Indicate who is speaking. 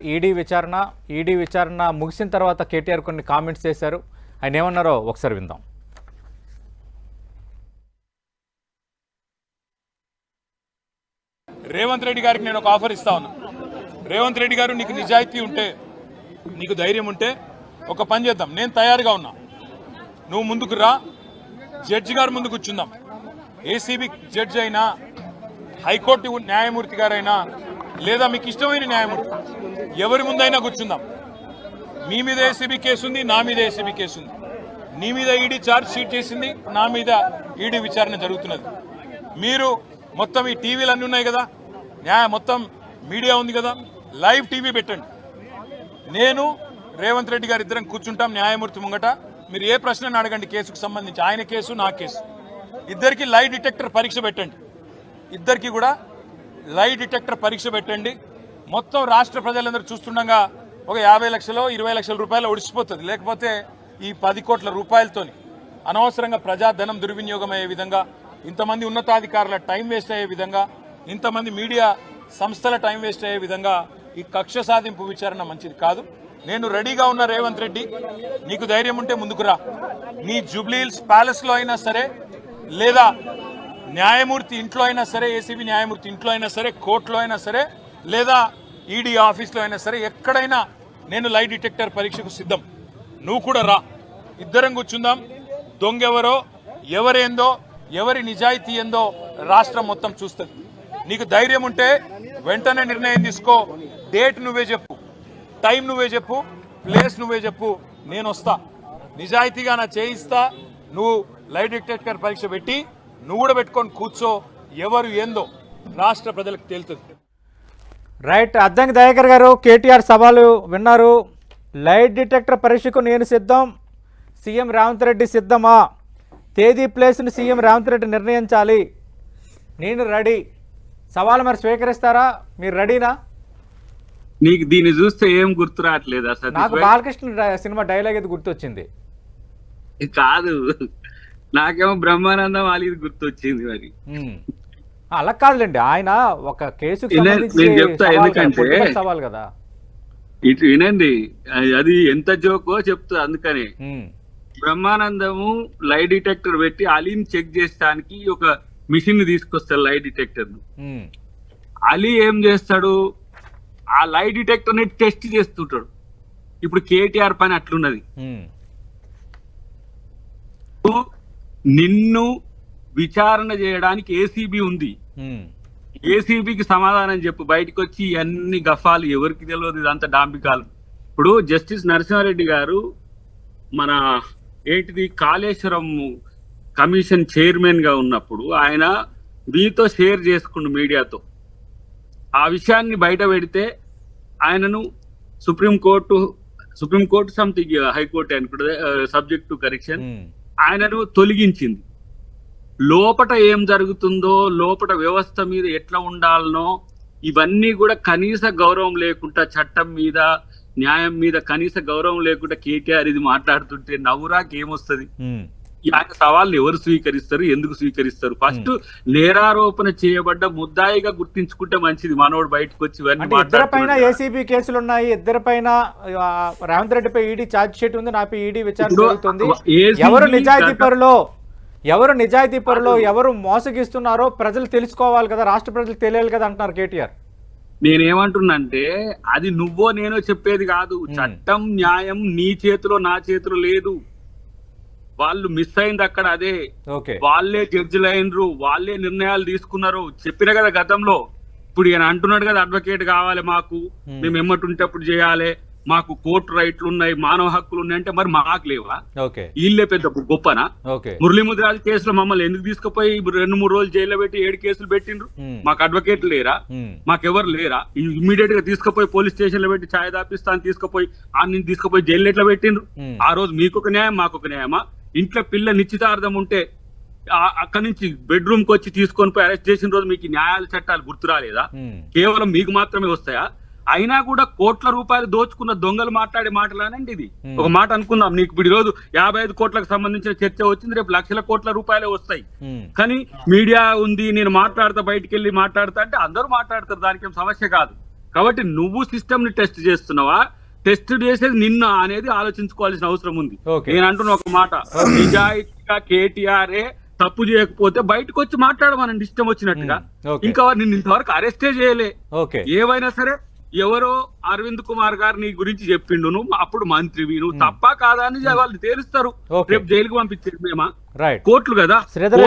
Speaker 1: ED విచారణ ముగిసిన తర్వాత కేటీఆర్ కొన్ని కామెంట్స్ చేశారు. ఆయన ఏమన్నారో ఒకసారి విందాం.
Speaker 2: రేవంత్ రెడ్డి గారికి నేను ఒక ఆఫర్ ఇస్తా ఉన్నా. రేవంత్ రెడ్డి గారు, నీకు నిజాయితీ ఉంటే, నీకు ధైర్యం ఉంటే ఒక పని చేద్దాం. నేను తయారుగా ఉన్నా, నువ్వు ముందుకు రా, జడ్జి గారు ముందు కూర్చుందాం. ఏసీబీ జడ్జి అయినా, హైకోర్టు న్యాయమూర్తి గారైనా, లేదా మీకు ఇష్టమైన న్యాయమూర్తి ఎవరి ముందైనా కూర్చుందాం. మీ మీద ఏసీబీ కేసు ఉంది, నా మీద ఏసీబీ కేసు ఉంది. నీ మీద ఈడీ ఛార్జ్ షీట్ చేసింది, నా మీద ఈడీ విచారణ జరుగుతున్నది. మీరు మొత్తం ఈ టీవీలు అన్నీ ఉన్నాయి కదా, మొత్తం మీడియా ఉంది కదా, లైవ్ టీవీ పెట్టండి. నేను రేవంత్ రెడ్డి గారు ఇద్దరం కూర్చుంటాం న్యాయమూర్తి ముంగట. మీరు ఏ ప్రశ్నను అడగండి కేసుకు సంబంధించి, ఆయన కేసు నా కేసు. ఇద్దరికి లై డిటెక్టర్ పరీక్ష పెట్టండి. ఇద్దరికి కూడా లై డిటెక్టర్ పరీక్ష పెట్టండి. మొత్తం రాష్ట్ర ప్రజలందరూ చూస్తుండగా ఒక 50 లక్షలు 20 లక్షల రూపాయలు ఒడిసిపోతుంది. లేకపోతే ఈ 10 కోట్ల రూపాయలతోని అనవసరంగా ప్రజాధనం దుర్వినియోగం అయ్యే విధంగా, ఇంతమంది ఉన్నతాధికారుల టైం వేస్ట్ అయ్యే విధంగా, ఇంతమంది మీడియా సంస్థల టైం వేస్ట్ అయ్యే విధంగా ఈ కక్ష సాధింపు విచారణ మంచిది కాదు. నేను రెడీగా ఉన్న రేవంత్ రెడ్డి, నీకు ధైర్యం ఉంటే ముందుకు రా. నీ జూబ్లీహిల్స్ ప్యాలెస్లో అయినా సరే, లేదా న్యాయమూర్తి ఇంట్లో అయినా సరే, ఏసీబీ న్యాయమూర్తి ఇంట్లో అయినా సరే, కోర్టులో అయినా సరే, లేదా ఈడీ ఆఫీస్లో అయినా సరే, ఎక్కడైనా నేను లై డిటెక్టర్ పరీక్షకు సిద్ధం. నువ్వు కూడా రా, ఇద్దరం కూర్చుందాం. దొంగెవరో, ఎవరేందో, ఎవరి నిజాయితీ ఏందో రాష్ట్రం మొత్తం చూస్తుంది. నీకు ధైర్యం ఉంటే వెంటనే నిర్ణయం తీసుకో. డేట్ నువ్వే చెప్పు, టైం నువ్వే చెప్పు, ప్లేస్ నువ్వే చెప్పు, నేను వస్తా. నిజాయితీగా నా చేయిస్తా. నువ్వు లై డిటెక్టర్ పరీక్ష పెట్టి నువ్వు కూడా పెట్టుకొని కూర్చో. ఎవరు ఏందో రాష్ట్ర ప్రజలకు తేలుతుంది.
Speaker 1: రైట్. అద్దంకి దయాకర్ గారు, కేటీఆర్ సవాలు విన్నారు. లై డిటెక్టర్ పరీక్షకు నేను సిద్ధం, సీఎం రేవంత్ రెడ్డి సిద్ధమా? తేదీ ప్లేస్ని సీఎం రేవంత్ రెడ్డి నిర్ణయించాలి. నేను రెడీ. సవాలు మరి స్వీకరిస్తారా? మీరు రెడీనా?
Speaker 3: నీకు దీన్ని చూస్తే ఏం గుర్తు రావట్లేదు అసలు.
Speaker 1: నాకు బాలకృష్ణ సినిమా డైలాగ్ ఇది గుర్తొచ్చింది.
Speaker 3: కాదు, నాకేమో బ్రహ్మానందం అది గుర్తొచ్చింది. మరి
Speaker 1: అలా కాదులేండి, ఆయన ఒక కేసుకు
Speaker 3: నేను చెప్తా. ఎందుకంటే
Speaker 1: సవాల్ కదా,
Speaker 3: ఇటు వినండి, అది ఎంత జోకో చెప్తా. అందుకని బ్రహ్మానందము లై డిటెక్టర్ పెట్టి అలీని చెక్ చేసడానికి ఒక మిషన్ తీసుకొస్తాడు, లై డిటెక్టర్ ను. అలీ ఏం చేస్తాడు, ఆ లై డిటెక్టర్ ని టెస్ట్ చేస్తుంటాడు. ఇప్పుడు కేటీఆర్ పని అట్లున్నది. నిన్ను విచారణ చేయడానికి ఏసీబీ ఉంది. ఏసీబీకి సమాధానం చెప్పు. బయటకు వచ్చి అన్ని గఫాలు ఎవరికి తెలియదు, ఇదంతా డాంబికాలు. ఇప్పుడు జస్టిస్ నరసింహారెడ్డి గారు మన ఏంటిది కాళేశ్వరం కమిషన్ చైర్మన్ గా ఉన్నప్పుడు ఆయన మీతో షేర్ చేసుకుండు మీడియాతో. ఆ విషయాన్ని బయట పెడితే ఆయనను సుప్రీంకోర్టు సంథింగ్ హైకోర్టు అనుకుంటే సబ్జెక్ట్ టు కరెక్షన్ ఆయనను తొలగించింది. లోపట ఏం జరుగుతుందో, లోపట వ్యవస్థ మీద ఎట్లా ఉండాలనో ఇవన్నీ కూడా కనీస గౌరవం లేకుండా, చట్టం మీద న్యాయం మీద కనీస గౌరవం లేకుండా కేటీఆర్ ఇది మాట్లాడుతుంటే నవ్వురాకేమొస్తుంది? ఆయన సవాళ్ళు ఎవరు స్వీకరిస్తారు, ఎందుకు స్వీకరిస్తారు? ఫస్ట్ నేరారోపణ చేయబడ్డ ముద్దాయిగా గుర్తించుకుంటే మంచిది. మనోడు బయటకు వచ్చి
Speaker 1: ఇద్దరిపైన ఏసీబీ కేసులు ఉన్నాయి, ఇద్దరిపైన రేవంత్ రెడ్డిపై ఈడీ ఛార్జ్ షీట్ ఉంది, నాపై ఈడీ విచారణ జరుగుతుంది. ఎవరు నిజాయితీ పరులో, ఎవరు మోసగిస్తున్నారో ప్రజలు తెలుసుకోవాలి కదా, రాష్ట్ర ప్రజలు తెలియాలి కదా అంటున్నారు కేటీఆర్.
Speaker 3: నేనేమంటున్నంటే అది నువ్వో నేనో చెప్పేది కాదు. చట్టం న్యాయం నీ చేతిలో నా చేతిలో లేదు. వాళ్ళు మిస్ అయింది అక్కడ అదే. వాళ్ళే జడ్జిలు అయినరు, వాళ్ళే నిర్ణయాలు తీసుకున్నారు. చెప్పిన కదా గతంలో. ఇప్పుడు ఈయన అంటున్నాడు కదా, అడ్వకేట్ కావాలి మాకు, మేము ఎమ్మటుంటే అప్పుడు చేయాలి, మాకు కోర్టు రైట్లు ఉన్నాయి, మానవ హక్కులు ఉన్నాయి. అంటే మరి మాకు లేవా? వీళ్ళే పెద్ద గొప్పనా? మురళీ ముద్రాజ్ కేసులో మమ్మల్ని ఎందుకు తీసుకుపోయి 2-3 రోజులు జైల్లో పెట్టి 7 కేసులు పెట్టిండ్రు? మాకు అడ్వకేట్లు లేరా? మాకెవరు లేరా? ఇమ్మీడియట్ గా తీసుకుపోయి పోలీస్ స్టేషన్ లో పెట్టి ఛాయ్ దాపిస్తాను తీసుకుపోయి తీసుకుపోయి జైల్లో ఎట్లా పెట్టిండ్రు? ఆ రోజు మీకొక న్యాయం మాకొక న్యాయమా? ఇంట్లో పిల్ల నిశ్చితార్థం ఉంటే అక్కడి నుంచి బెడ్రూమ్ కి వచ్చి తీసుకొని పోయి అరెస్ట్ చేసిన రోజు మీకు న్యాయాల చట్టాలు గుర్తు రాలేదా? కేవలం మీకు మాత్రమే వస్తాయా? అయినా కూడా కోట్ల రూపాయలు దోచుకున్న దొంగలు మాట్లాడే మాటలానండి ఇది. ఒక మాట అనుకుందాం, నీకు ఇప్పుడు ఈ రోజు 55 కోట్లకు సంబంధించిన చర్చ వచ్చింది, రేపు లక్షల కోట్ల రూపాయలే వస్తాయి. కానీ మీడియా ఉంది, నేను మాట్లాడతా, బయటికి వెళ్ళి మాట్లాడతా అంటే అందరూ మాట్లాడతారు, దానికి ఏం సమస్య కాదు. కాబట్టి నువ్వు సిస్టమ్ ని టెస్ట్ చేస్తున్నావా, టెస్ట్ చేసేది నిన్న అనేది ఆలోచించుకోవాల్సిన అవసరం ఉంది.
Speaker 1: Okay.
Speaker 3: నేను అంటున్న ఒక మాట, నిజాయితీగా కేటీఆర్ తప్పు చేయకపోతే బయటకు వచ్చి మాట్లాడమనండి ఇష్టం వచ్చినట్టుగా.
Speaker 1: Okay.
Speaker 3: ఇంకా నిన్ను ఇంతవరకు అరెస్టే చేయలే.
Speaker 1: ఓకే
Speaker 3: ఏవైనా సరే ఎవరో అరవింద్ కుమార్ గారు నీ గురించి చెప్పిండు, నువ్వు అప్పుడు మంత్రివి, నువ్వు తప్ప కాదా అని వాళ్ళు తేలుస్తారు.
Speaker 1: Okay.
Speaker 3: రేపు జైలుకు పంపించేది మేమా,
Speaker 1: రైట్
Speaker 3: కోర్టులు కదా.
Speaker 1: శ్రీధర్